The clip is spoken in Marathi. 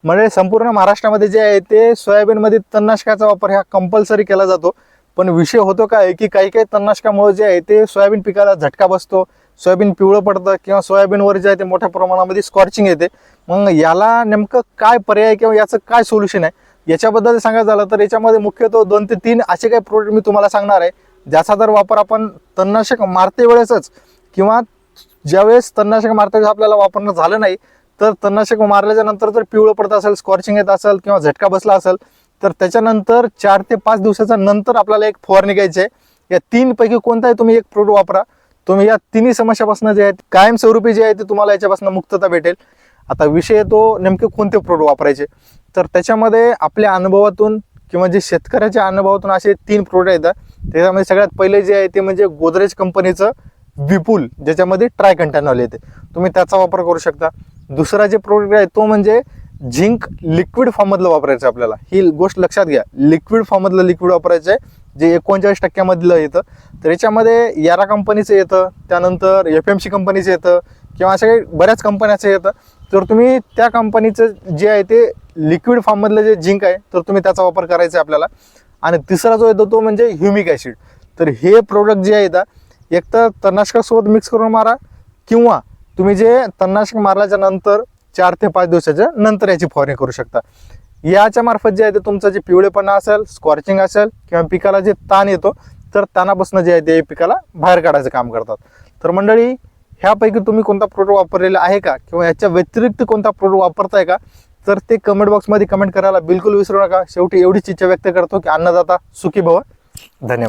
म्हणजे संपूर्ण महाराष्ट्रामध्ये जे आहे ते सोयाबीनमध्ये तणनाशकाचा वापर हा कंपल्सरी केला जातो. पण विषय होतो काय की काही काही तणनाशकामुळे जे आहे ते सोयाबीन पिकाला झटका बसतो, सोयाबीन पिवळं पडतं किंवा सोयाबीनवर जे आहे ते मोठ्या प्रमाणामध्ये स्कॉर्चिंग येते. मग याला नेमकं काय पर्याय किंवा याचं काय सोल्युशन आहे याच्याबद्दल सांगायचं झालं तर याच्यामध्ये मुख्यतः 2 ते 3 असे काही प्रोडक्ट मी तुम्हाला सांगणार आहे, ज्याचा जर वापर आपण तणनाशक मारते वेळेसच किंवा ज्यावेळेस तणनाशक मारते वेळेस आपल्याला वापरणं झालं नाही तर तणनाशक मारल्याच्या नंतर जर पिवळं पडत असेल, स्कॉर्चिंग येत असेल किंवा झटका बसला असेल तर त्याच्यानंतर 4 ते 5 दिवसाच्या नंतर आपल्याला एक फवारणी घ्यायची आहे. या 3 पैकी कोणताही तुम्ही एक प्रोडक्ट वापरा, तुम्ही या तिन्ही समस्यापासून जे आहेत कायमस्वरूपी जे आहे ते तुम्हाला याच्यापासून मुक्तता भेटेल. आता विषय येतो नेमके कोणते प्रोडक्ट वापरायचे, तर त्याच्यामध्ये आपल्या अनुभवातून किंवा जे शेतकऱ्याच्या अनुभवातून असे 3 प्रोडक्ट येतात. त्याच्यामध्ये सगळ्यात पहिले जे आहे ते म्हणजे गोदरेज कंपनीचं विपुल, ज्याच्यामध्ये ट्राय कंटेनॉल येते, तुम्ही त्याचा वापर करू शकता. दुसरा जे प्रोडक्ट आहे तो म्हणजे झिंक लिक्विड फॉर्ममधलं वापरायचं आपल्याला. ही गोष्ट लक्षात घ्या, लिक्विड फॉर्ममधलं लिक्विड वापरायचं आहे जे 39% येतं. तर याच्यामध्ये यारा कंपनीचं येतं, त्यानंतर FMC कंपनीचं येतं किंवा अशा काही बऱ्याच कंपन्याचं येतं. तर तुम्ही त्या कंपनीचं जे आहे ते लिक्विड फॉर्ममधलं जे झिंक आहे तर तुम्ही त्याचा वापर करायचा आहे आपल्याला. आणि तिसरा जो येतो तो म्हणजे ह्युमिक ॲसिड. तर हे प्रोडक्ट जे आहेत एक तर तणनाशकासोबत मिक्स करून मारा किंवा तुम्ही जे तणनाशक मारल्याच्या नंतर 4 ते 5 दिवसाच्या नंतर याची फवारणी करू शकता. याच्या मार्फत जे आहे ते तुमचं जे पिवळेपणा असेल, स्कॉर्चिंग असेल किंवा पिकाला जे ताण येतो तर ताणापासून जे आहे ते पिकाला बाहेर काढायचं काम करतात. तर मंडळी, ह्यापैकी तुम्ही कोणता प्रोडक्ट वापरलेला आहे का किंवा याच्या व्यतिरिक्त कोणता प्रोडक्ट वापरताय का, तर ते कमेंट बॉक्समध्ये कमेंट करायला बिलकुल विसरू नका. शेवटी एवढीच इच्छा व्यक्त करतो की अन्नदाता सुखी भव. धन्यवाद.